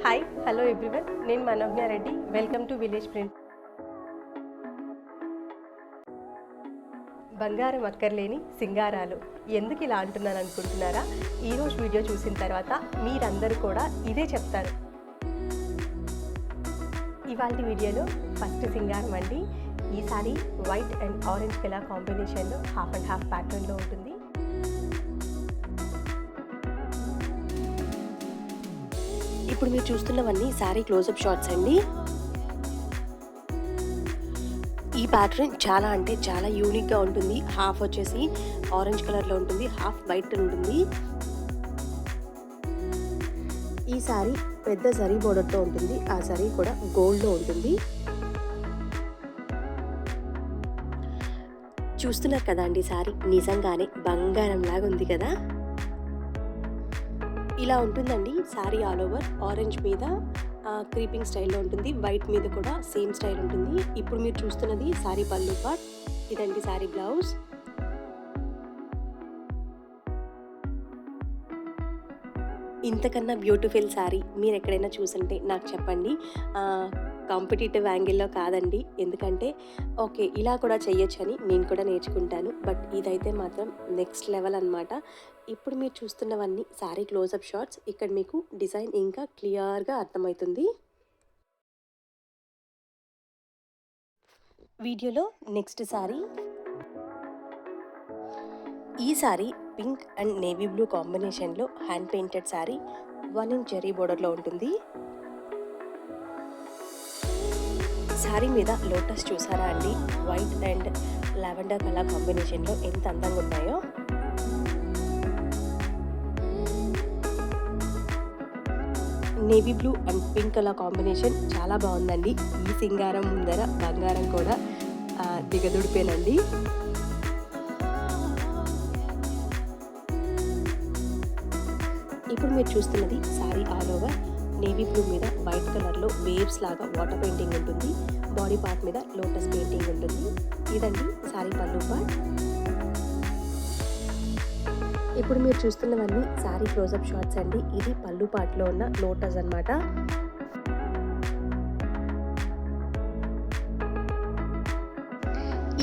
Hi hello everyone, నేను Manogna Reddy. Welcome to village print. బంగారం అక్కర్లేని సింగారాలు ఎందుకు ఇలా అంటున్నాను అనుకుంటున్నారా? ఈరోజు వీడియో చూసిన తర్వాత మీరందరూ కూడా ఇదే చెప్తారు. ఇవాళ వీడియోలో ఫస్ట్ సింగారం అండి. ఈసారి వైట్ అండ్ ఆరెంజ్ కలర్ కాంబినేషన్లో హాఫ్ అండ్ హాఫ్ ప్యాటర్న్లో ఉంటుంది. ఇప్పుడు మీరు చూస్తున్నవన్నీ శారీ క్లోజప్ షాట్స్ అండి. ఈ ప్యాటర్న్ చాలా అంటే చాలా యూనిక్గా ఉంటుంది. హాఫ్ వచ్చేసి ఆరెంజ్ కలర్లో ఉంటుంది, హాఫ్ వైట్ ఉంటుంది. ఈ శారీ పెద్ద జరీ బోర్డర్తో ఉంటుంది. ఆ జరీ కూడా గోల్డ్లో ఉంటుంది. చూస్తున్నారు కదా అండి, శారీ నిజంగానే బంగారం లాగా ఉంది కదా. ఇలా ఉంటుందండి శారీ. ఆల్ ఓవర్ ఆరెంజ్ మీద క్రీపింగ్ స్టైల్లో ఉంటుంది, వైట్ మీద కూడా సేమ్ స్టైల్ ఉంటుంది. ఇప్పుడు మీరు చూస్తున్నది శారీ పళ్ళు పార్ట్. ఇదండి శారీ బ్లౌజ్. ఇంతకన్నా బ్యూటిఫుల్ శారీ మీరు ఎక్కడైనా చూసుంటే నాకు చెప్పండి. కాంపిటేటివ్ యాంగిల్లో కాదండి, ఎందుకంటే ఓకే ఇలా కూడా చేయొచ్చని నేను కూడా నేర్చుకుంటాను. బట్ ఇదైతే మాత్రం నెక్స్ట్ లెవెల్ అనమాట. ఇప్పుడు మీరు చూస్తున్నవన్నీ శారీ క్లోజప్ షాట్స్. ఇక్కడ మీకు డిజైన్ ఇంకా క్లియర్గా అర్థమవుతుంది. వీడియోలో నెక్స్ట్ శారీ. ఈ sari pink and navy blue కాంబినేషన్లో హ్యాండ్ పెయింటెడ్ శారీ. 1 ఇంచ్ జరీ బోర్డర్లో ఉంటుంది. శారీ మీద లోటస్ చూసారా అండి? వైట్ అండ్ లావెండర్ కలర్ కాంబినేషన్లో ఎంత అందంగా ఉన్నాయో. Navy blue and pink colour combination చాలా బాగుందండి. ఈ సింగారం ముందర బంగారం కూడా దిగదుడిపోయానండి. ఇప్పుడు మీరు చూస్తున్నది sari all over navy blue మీద వైట్ కలర్లో వేవ్స్ లాగా వాటర్ పెయింటింగ్ ఉంటుంది. బాడీ పార్ట్ మీద లోటస్ పెయింటింగ్ ఉంటుంది. ఇదండి శారీ పళ్ళు పార్ట్. ఇప్పుడు మీరు చూస్తున్నవన్నీ శారీ క్లోజప్ షాట్స్ అండి. ఇది పళ్ళు పార్ట్లో ఉన్న లోటస్ అన్నమాట.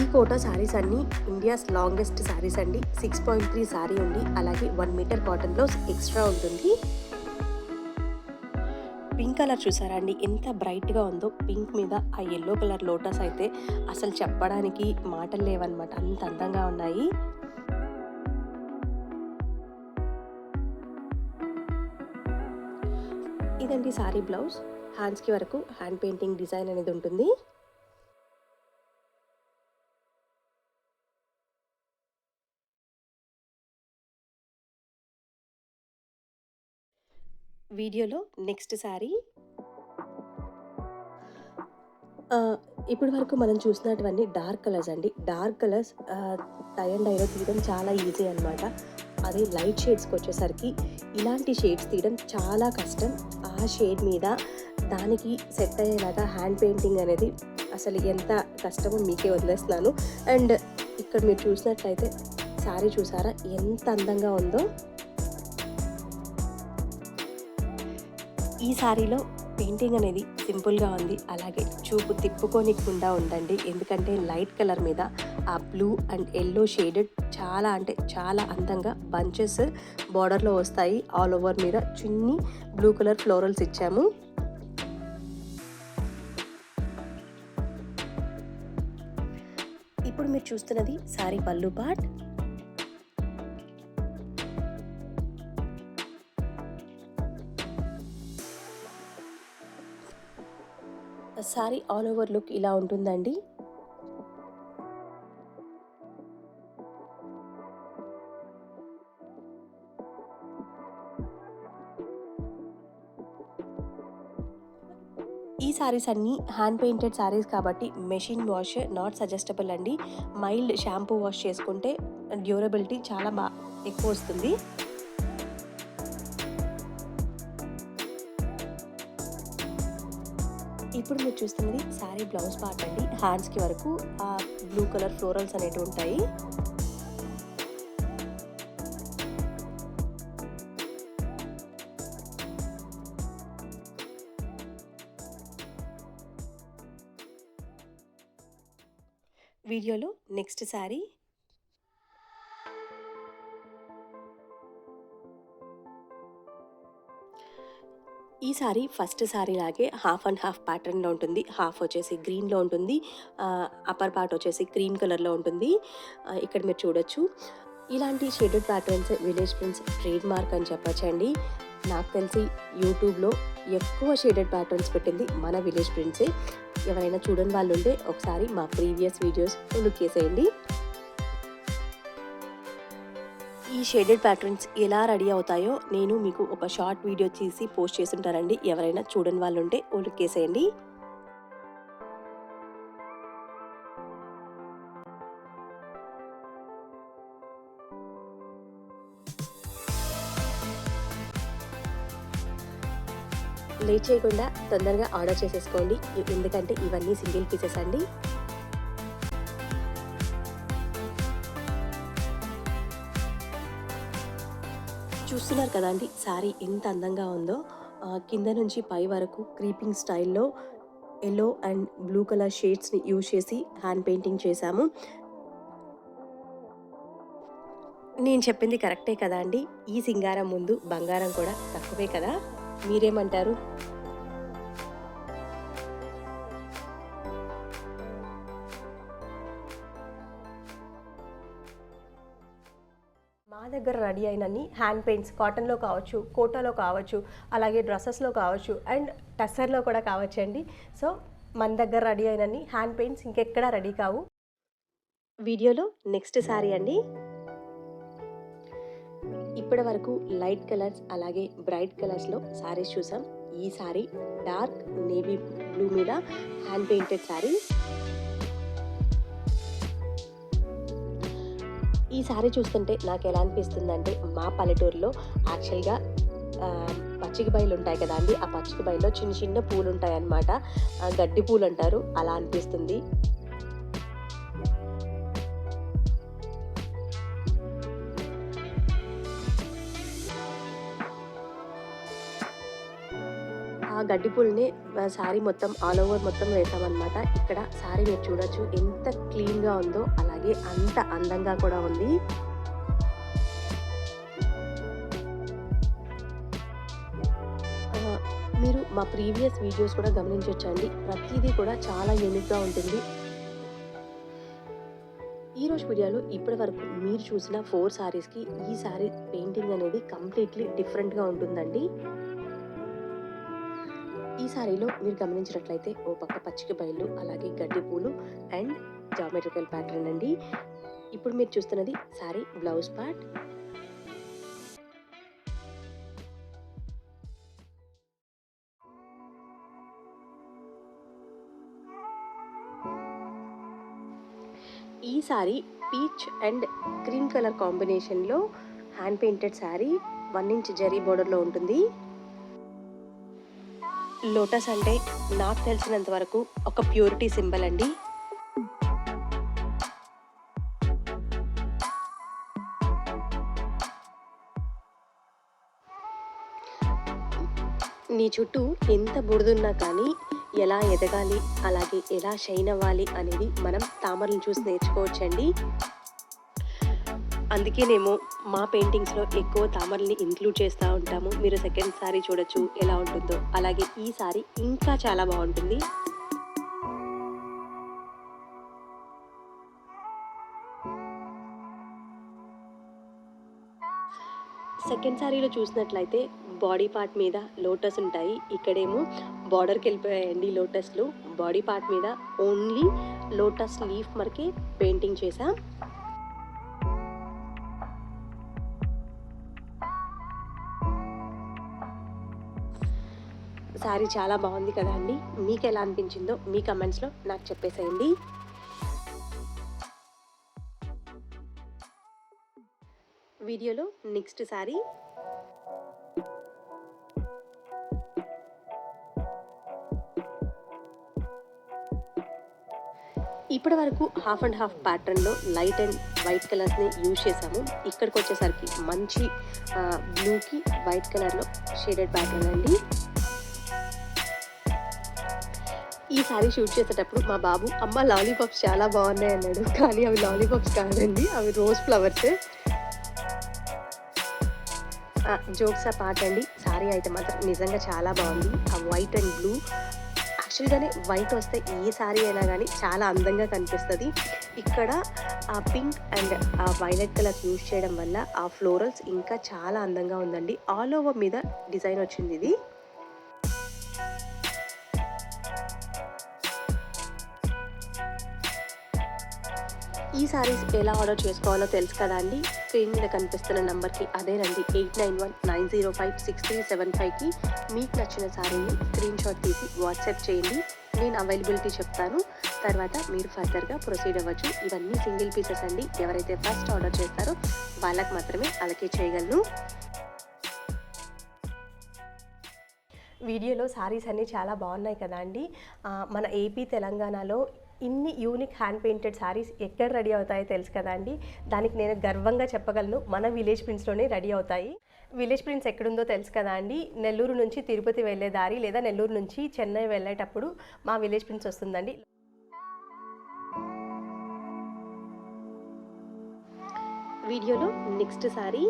ఈ కోటా శారీస్ అన్నీ ఇండియాస్ లాంగెస్ట్ శారీస్ అండి. 6.3 శారీ ఉంది. అలాగే 1 మీటర్ కాటన్ బ్లౌజ్ ఎక్స్ట్రా ఉంటుంది. పింక్ కలర్ చూసారా అండి, ఎంత బ్రైట్గా ఉందో. పింక్ మీద ఆ ఎల్లో కలర్ లోటస్ అయితే అసలు చెప్పడానికి మాటలు లేవన్నమాట, అంత అందంగా ఉన్నాయి. ఇదండి శారీ బ్లౌజ్. హ్యాండ్స్కి వరకు హ్యాండ్ పెయింటింగ్ డిజైన్ అనేది ఉంటుంది. వీడియోలో నెక్స్ట్ శారీ. ఇప్పటి వరకు మనం చూసినటువన్నీ డార్క్ కలర్స్ అండి. డార్క్ కలర్స్ టై అండ్ డైలో తీయడం చాలా ఈజీ అనమాట. అదే లైట్ షేడ్స్కి వచ్చేసరికి ఇలాంటి షేడ్స్ తీయడం చాలా కష్టం. ఆ షేడ్ మీద దానికి సెట్ అయ్యేలాగా హ్యాండ్ పెయింటింగ్ అనేది అసలు ఎంత కష్టమో మీకే వదిలేస్తున్నాను. అండ్ ఇక్కడ మీరు చూసినట్లయితే శారీ చూసారా ఎంత అందంగా ఉందో. ఈ శారీలో పెయింటింగ్ అనేది సింపుల్గా ఉంది, అలాగే చూపు తిప్పుకోనికుండా ఉందండి. ఎందుకంటే లైట్ కలర్ మీద ఆ బ్లూ అండ్ ఎల్లో షేడెడ్ చాలా అంటే చాలా అందంగా బంచెస్ బార్డర్లో వస్తాయి. ఆల్ ఓవర్ మీద చిన్ని బ్లూ కలర్ ఫ్లోరల్స్ ఇచ్చాము. ఇప్పుడు మీరు చూస్తున్నది శారీ పళ్ళు part. Sari all over look ఇలా ఉంటుందండి. ఈ శారీస్ అన్నీ హ్యాండ్ పెయింటెడ్ శారీస్ కాబట్టి మెషిన్ వాష్ నాట్ సజెస్టబుల్ అండి. మైల్డ్ షాంపూ వాష్ చేసుకుంటే డ్యూరబిలిటీ చాలా ఎక్కువ వస్తుంది. ఇప్పుడు మీరు చూస్తున్నది శారీ బ్లౌజ్ పార్ట్ అండి. హ్యాండ్స్కి వరకు ఆ బ్లూ కలర్ ఫ్లోరల్స్ అనేవి ఉంటాయి. వీడియోలో నెక్స్ట్ శారీ ఈ సారీ ఫస్ట్ సారీ లాగే హాఫ్ అండ్ హాఫ్ ప్యాటర్న్లో ఉంటుంది. హాఫ్ వచ్చేసి గ్రీన్లో ఉంటుంది, అప్పర్ పార్ట్ వచ్చేసి క్రీమ్ కలర్లో ఉంటుంది. ఇక్కడ మీరు చూడొచ్చు. ఇలాంటి shaded patterns village prints trade mark అని చెప్పచ్చండి. నాకు తెలిసి యూట్యూబ్లో ఎక్కువ షేడెడ్ ప్యాటర్న్స్ పెట్టింది మన విలేజ్ ప్రింట్సే. ఎవరైనా చూడని వాళ్ళు ఉంటే ఒకసారి మా ప్రీవియస్ వీడియోస్ లుక్ చేసేయండి. ఈ షేడెడ్ ప్యాటర్న్స్ ఎలా రెడీ అవుతాయో నేను మీకు ఒక షార్ట్ వీడియో తీసి పోస్ట్ చేస్తుంటానండి. ఎవరైనా చూడని వాళ్ళు ఉంటే లుక్ చేసేయండి. లేట్ చేయకుండా తొందరగా ఆర్డర్ చేసేసుకోండి, ఎందుకంటే ఇవన్నీ సింగిల్ పీసెస్ అండి. చూస్తున్నారు కదండి శారీ ఎంత అందంగా ఉందో. కింద నుంచి పై వరకు క్రీపింగ్ స్టైల్లో ఎల్లో అండ్ బ్లూ కలర్ షేడ్స్ని యూజ్ చేసి హ్యాండ్ పెయింటింగ్ చేశాము. నేను చెప్పింది కరెక్టే కదా అండి. ఈ సింగారం ముందు బంగారం కూడా తక్కువే కదా, మీరేమంటారు? మా దగ్గర రెడీ అయినన్ని హ్యాండ్ పెయింట్స్ కాటన్లో కావచ్చు, కోటాలో కావచ్చు, అలాగే డ్రెస్సెస్లో కావచ్చు అండ్ టస్సర్లో కూడా కావచ్చండి. సో మన దగ్గర రెడీ అయినన్ని హ్యాండ్ పెయింట్స్ ఇంకెక్కడా రెడీ కావు. వీడియోలో నెక్స్ట్ శారీ అండి. ఇప్పటి వరకు లైట్ కలర్స్ అలాగే బ్రైట్ కలర్స్లో శారీస్ చూసాం. ఈ శారీ డార్క్ నేవీ బ్లూ మీద హ్యాండ్ పెయింటెడ్ శారీ. ఈ శారీ చూస్తుంటే నాకు ఎలా అనిపిస్తుందంటే, మా పల్లెటూరులో యాక్చువల్గా పచ్చిక బయలు ఉంటాయి కదా అండి, ఆ పచ్చిక బయలులో చిన్న చిన్న పూలు ఉంటాయి అన్నమాట, గడ్డి పూలు అంటారు, అలా అనిపిస్తుంది. ఆ గడ్డి పూలని శారీ మొత్తం ఆల్ ఓవర్ మొత్తం వేసామన్నమాట. ఇక్కడ శారీ మీరు చూడొచ్చు ఎంత క్లీన్గా ఉందో, అలాగే అంత అందంగా కూడా ఉంది. మీరు మా ప్రీవియస్ వీడియోస్ కూడా గమనించవచ్చండి, ప్రతిదీ కూడా చాలా యూనిక్గా ఉంటుంది. ఈరోజు వీడియోలో ఇప్పటి వరకు మీరు చూసిన 4 శారీస్కి ఈ శారీ పెయింటింగ్ అనేది కంప్లీట్లీ డిఫరెంట్గా ఉంటుందండి. ఈ శారీలో మీరు గమనించినట్లయితే ఓ పక్క పచ్చిక బయళ్ళు, అలాగే గడ్డి పూలు అండ్ జామెట్రికల్ ప్యాటర్న్ అండి. ఇప్పుడు మీరు చూస్తున్నది శారీ బ్లౌజ్ పార్ట్. ఈ sari peach and cream colour కాంబినేషన్లో హ్యాండ్ పెయింటెడ్ శారీ, 1 ఇంచ్ జరీ బోర్డర్లో ఉంటుంది. లోటస్ అంటే నాకు తెలిసినంత వరకు ఒక ప్యూరిటీ సింబల్ అండి. నీ చుట్టూ ఎంత బురదున్నా కానీ ఎలా ఎదగాలి, అలాగే ఎలా షైన్ అవ్వాలి అనేది మనం తామరలను చూసి నేర్చుకోవచ్చండి. అందుకేనేమో మా పెయింటింగ్స్లో ఎక్కువ తామరల్ని ఇంక్లూడ్ చేస్తూ ఉంటాము. మీరు సెకండ్ శారీ చూడొచ్చు ఎలా ఉంటుందో, అలాగే ఈ శారీ ఇంకా చాలా బాగుంటుంది. సెకండ్ శారీలో చూసినట్లయితే బాడీ పార్ట్ మీద లోటస్ ఉంటాయి, ఇక్కడేమో బార్డర్కి వెళ్ళిపోయాయండి లోటస్లు. బాడీ పార్ట్ మీద ఓన్లీ లోటస్ లీఫ్ మనకి పెయింటింగ్ చేసాం. శారీ చాలా బాగుంది కదా అండి. మీకు ఎలా అనిపించిందో మీ కమెంట్స్లో నాకు చెప్పేసేయండి. వీడియోలో నెక్స్ట్ శారీ. ఇప్పటి వరకు హాఫ్ అండ్ హాఫ్ ప్యాటర్న్లో లైట్ అండ్ వైట్ కలర్స్ని యూజ్ చేసాము. ఇక్కడికి వచ్చేసరికి మంచి బ్లూకి వైట్ కలర్లో షేడెడ్ ప్యాటర్న్ అండి. ఈ సారీ షూట్ చేసేటప్పుడు మా బాబు అమ్మ లాలీపాప్స్ చాలా బాగున్నాయి అన్నాడు. కానీ అవి లాలీపాప్స్ కాదండి, అవి రోజ్ ఫ్లవర్స్. జోక్స్ పార్ట్ అండి, సారీ అయితే మాత్రం నిజంగా చాలా బాగుంది. ఆ వైట్ అండ్ బ్లూ, యాక్చువల్గానే వైట్ వస్తే ఏ సారీ అయినా కానీ చాలా అందంగా కనిపిస్తుంది. ఇక్కడ ఆ పింక్ అండ్ ఆ వైలెట్ కలర్ యూజ్ చేయడం వల్ల ఆ ఫ్లోరల్స్ ఇంకా చాలా అందంగా ఉందండి. ఆల్ ఓవర్ మీద డిజైన్ వచ్చింది ఇది. ఈ సారీస్ ఎలా ఆర్డర్ చేసుకోవాలో తెలుసు కదా అండి. స్క్రీన్ మీద కనిపిస్తున్న నెంబర్కి, అదేనండి 8919056375కి మీకు నచ్చిన సారీని స్క్రీన్ షాట్ తీసి వాట్సాప్ చేయండి. నేను అవైలబిలిటీ చెప్తాను, తర్వాత మీరు ఫర్దర్గా ప్రొసీడ్ అవ్వచ్చు. ఇవన్నీ సింగిల్ పీసెస్ అండి. ఎవరైతే ఫస్ట్ ఆర్డర్ చేస్తారో వాళ్ళకి మాత్రమే అలాగే చేయగలను. వీడియోలో సారీస్ అన్నీ చాలా బాగున్నాయి కదా అండి. మన ఏపీ తెలంగాణలో ఇన్ని యూనిక్ హ్యాండ్ పెయింటెడ్ సారీస్ ఎక్కడ రెడీ అవుతాయో తెలుసు కదా అండి. దానికి నేను గర్వంగా చెప్పగలను, మన విలేజ్ ప్రింట్స్లోనే రెడీ అవుతాయి. విలేజ్ ప్రింట్స్ ఎక్కడుందో తెలుసు కదా అండి. నెల్లూరు నుంచి తిరుపతి వెళ్ళే దారి, లేదా నెల్లూరు నుంచి చెన్నై వెళ్ళేటప్పుడు మా విలేజ్ ప్రింట్స్ వస్తుందండి. వీడియోలో నెక్స్ట్ సారీ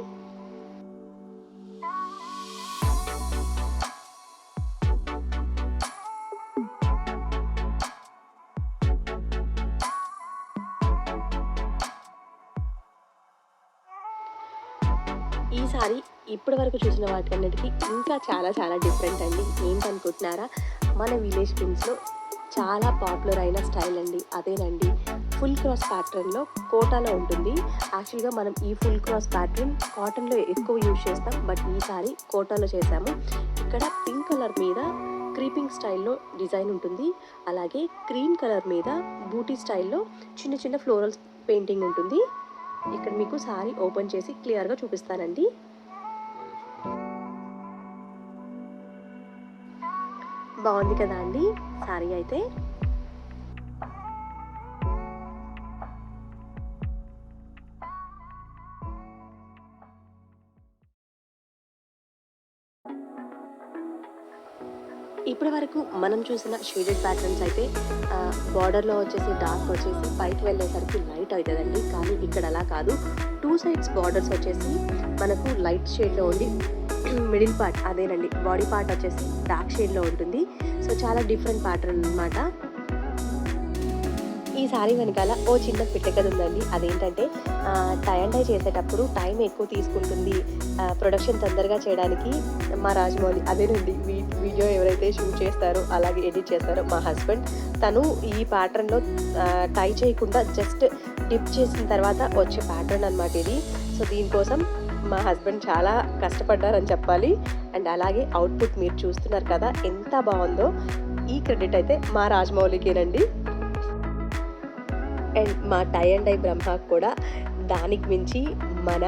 ఈ సారీ ఇప్పటి వరకు చూసిన వాటికన్నిటికీ ఇంకా చాలా చాలా డిఫరెంట్ అండి. ఏంటనుకుంటున్నారా? మన విలేజ్ ప్రింట్స్లో చాలా పాపులర్ అయిన స్టైల్ అండి, అదేనండి ఫుల్ క్రాస్ ప్యాటర్న్లో కోటాలో ఉంటుంది. యాక్చువల్గా మనం ఈ ఫుల్ క్రాస్ ప్యాటర్న్ కాటన్లో ఎక్కువ యూజ్ చేస్తాం, బట్ ఈసారి కోటాలో చేసాము. ఇక్కడ పింక్ కలర్ మీద క్రీపింగ్ స్టైల్లో డిజైన్ ఉంటుంది, అలాగే క్రీమ్ కలర్ మీద బూటీ స్టైల్లో చిన్న చిన్న ఫ్లోరల్స్ పెయింటింగ్ ఉంటుంది. ఇక్కడ మీకు సారీ ఓపెన్ చేసి క్లియర్గా చూపిస్తానండి. బాగుంది కదా అండి సారీ అయితే. ఇప్పటి వరకు మనం చూసిన షేడెడ్ ప్యాటర్న్స్ అయితే బార్డర్లో వచ్చేసి డార్క్ వచ్చేసి పైకి వెళ్ళేసరికి లైట్ అవుతుందండి. కానీ ఇక్కడ అలా కాదు, 2 సైడ్స్ బార్డర్స్ వచ్చేసి మనకు లైట్ షేడ్లో ఉండి మిడిల్ పార్ట్, అదేనండి బాడీ పార్ట్ వచ్చేసి డార్క్ షేడ్లో ఉంటుంది. సో చాలా డిఫరెంట్ ప్యాటర్న్ అనమాట. ఈ సారీ వెనకాల ఓ చిన్న పిట్టకథ ఉందండి. అదేంటంటే టై అండ్ డై చేసేటప్పుడు టైం ఎక్కువ తీసుకుంటుంది, ప్రొడక్షన్ తొందరగా చేయడానికి మా రాజమౌళి, అదేనండి వీడియో ఎవరైతే షూట్ చేస్తారో అలాగే ఎడిట్ చేస్తారో మా హస్బెండ్, తను ఈ ప్యాటర్న్లో టై చేయకుండా జస్ట్ డిప్ చేసిన తర్వాత వచ్చే ప్యాటర్న్ అనమాట ఇది. సో దీనికోసం మా హస్బెండ్ చాలా కష్టపడ్డారని చెప్పాలి. అండ్ అలాగే అవుట్పుట్ మీరు చూస్తున్నారు కదా ఎంత బాగుందో. ఈ క్రెడిట్ అయితే మా రాజమౌళికేనండి. అండ్ మా టై అండ్ డై బ్రహ్మాకు కూడా దానికి మించి మన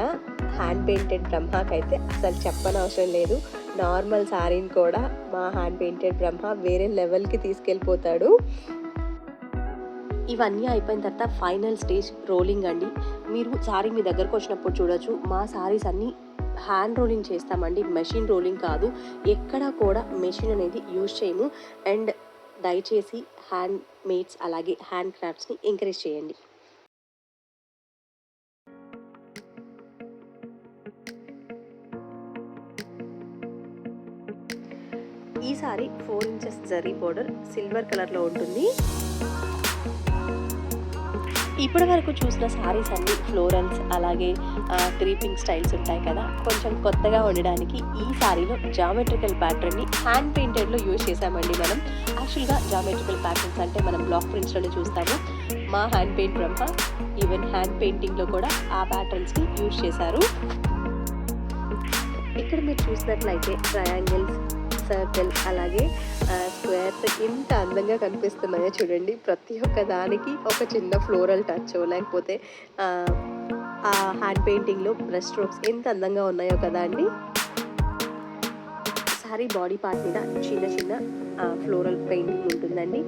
హ్యాండ్ పెయింటెడ్ బ్రహ్మాకి అయితే అసలు చెప్పనవసరం లేదు. నార్మల్ సారీని కూడా మా హ్యాండ్ పెయింటెడ్ బ్రహ్మ వేరే లెవెల్కి తీసుకెళ్ళిపోతాడు. ఇవన్నీ అయిపోయిన తర్వాత ఫైనల్ స్టేజ్ రోలింగ్ అండి. మీరు సారీ మీ దగ్గరకు వచ్చినప్పుడు చూడొచ్చు, మా సారీస్ అన్నీ హ్యాండ్ రోలింగ్ చేస్తామండి, మెషిన్ రోలింగ్ కాదు. ఎక్కడ కూడా మెషిన్ అనేది యూజ్ చేయము. అండ్ దయచేసి హ్యాండ్ మేడ్స్ అలాగే హ్యాండ్ క్రాఫ్ట్స్ని ఎంకరేజ్ చేయండి. ఈ sorry 4 inches zari border silver కలర్లో ఉంటుంది. ఇప్పటి వరకు చూసిన సారీస్ అన్ని ఫ్లోరల్స్ అలాగే క్రీపింగ్ స్టైల్స్ ఉంటాయి కదా, కొంచెం కొత్తగా ఉండడానికి ఈ సారీలో జామెట్రికల్ ప్యాటర్న్ని హ్యాండ్ పెయింటెడ్లో యూజ్ చేసామండి మనం. యాక్చువల్గా జామెట్రికల్ ప్యాటర్న్స్ అంటే మనం బ్లాక్ ప్రింట్స్లోనే చూస్తాము. మా హ్యాండ్ పెయింట్ బ్రహ్మ ఈవెన్ హ్యాండ్ పెయింటింగ్లో కూడా ఆ ప్యాటర్న్స్ని యూజ్ చేశారు. ఇక్కడ మీరు చూసినట్లయితే ట్రయాంగిల్స్, సర్కిల్ అలాగే స్క్వేర్స్ ఎంత అందంగా కనిపిస్తున్నాయో చూడండి. ప్రతి ఒక్క దానికి ఒక చిన్న ఫ్లోరల్ టచ్, లేకపోతే ఆ హ్యాండ్ పెయింటింగ్లో బ్రష్ స్ట్రోక్స్ ఎంత అందంగా ఉన్నాయో కదా అండి. సారీ బాడీ పార్ట్ మీద చిన్న చిన్న ఫ్లోరల్ పెయింటింగ్ ఉంటుందండి.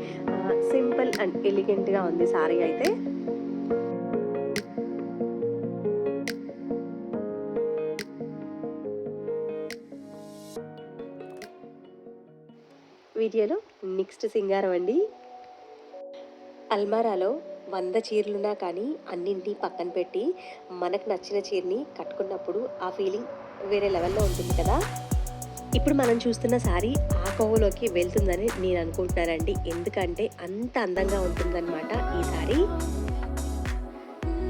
సింపుల్ అండ్ ఎలిగెంట్గా ఉంది సారీ అయితే. వీడియోలో నెక్స్ట్ సింగారం అండి. అల్మారాలో 100 చీరలున్నా కానీ అన్నింటిని పక్కన పెట్టి మనకు నచ్చిన చీరని కట్టుకున్నప్పుడు ఆ ఫీలింగ్ వేరే లెవెల్‌లో ఉంటుంది కదా! ఇప్పుడు మనం చూస్తున్న శారీ ఆ కోవలోకి వెళ్తుందని నేను అనుకుంటున్నానండి. ఎందుకంటే అంత అందంగా ఉంటుందన్నమాట ఈ శారీ.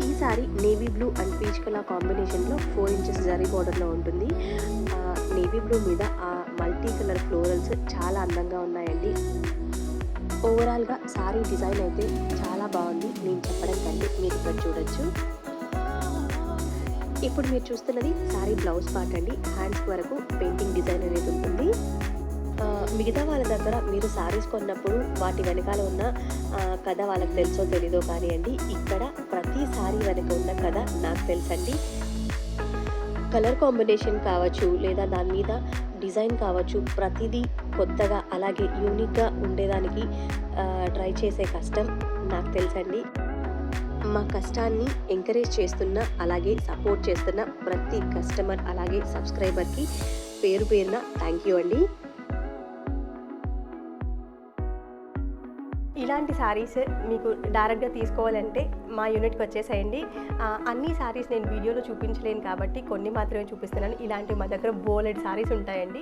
ఈ sari navy blue and peach colour కాంబినేషన్‌లో 4 ఇంచెస్ జరీ బోర్డర్‌లో ఉంటుంది. నేవీ బ్లూ మీద ఆ మల్టీ కలర్ ఫ్లోరల్స్ చాలా అందంగా ఉన్నాయండి. ఓవరాల్‌గా శారీ డిజైన్ అయితే చాలా బాగుంది. నేను చెప్పడం కంటే మీరు ఇక్కడ చూడొచ్చు. ఇప్పుడు మీరు చూస్తున్నది శారీ బ్లౌజ్ పార్ట్ అండి. హ్యాండ్స్ వరకు పెయింటింగ్ డిజైన్ అనేది ఉంటుంది. మిగతా వాళ్ళ దగ్గర మీరు శారీస్ కొన్నప్పుడు వాటి వెనకాల ఉన్న కథ వాళ్ళకి తెలుసో తెలీదో కానియండి, ఇక్కడ ప్రతి శారీ వెనక ఉన్న కథ నాకు తెలుసండి. కలర్ కాంబినేషన్ కావచ్చు, లేదా దాని మీద డిజైన్ కావచ్చు, ప్రతిదీ కొత్తగా అలాగే యూనిక్‌గా ఉండేదానికి ట్రై చేసే కష్టం నాకు తెలుసండి. మా కష్టాన్ని ఎంకరేజ్ చేస్తున్న, అలాగే సపోర్ట్ చేస్తున్న ప్రతి కస్టమర్ అలాగే సబ్స్క్రైబర్‌కి పేరు పేరున థ్యాంక్ యూ అండి. ఇలాంటి శారీస్ మీకు డైరెక్ట్‌గా తీసుకోవాలంటే మా యూనిట్‌కి వచ్చేసేయండి. అన్ని శారీస్ నేను వీడియోలో చూపించలేను కాబట్టి కొన్ని మాత్రమే చూపిస్తున్నాను. ఇలాంటివి మా దగ్గర బోలెడు శారీస్ ఉంటాయండి.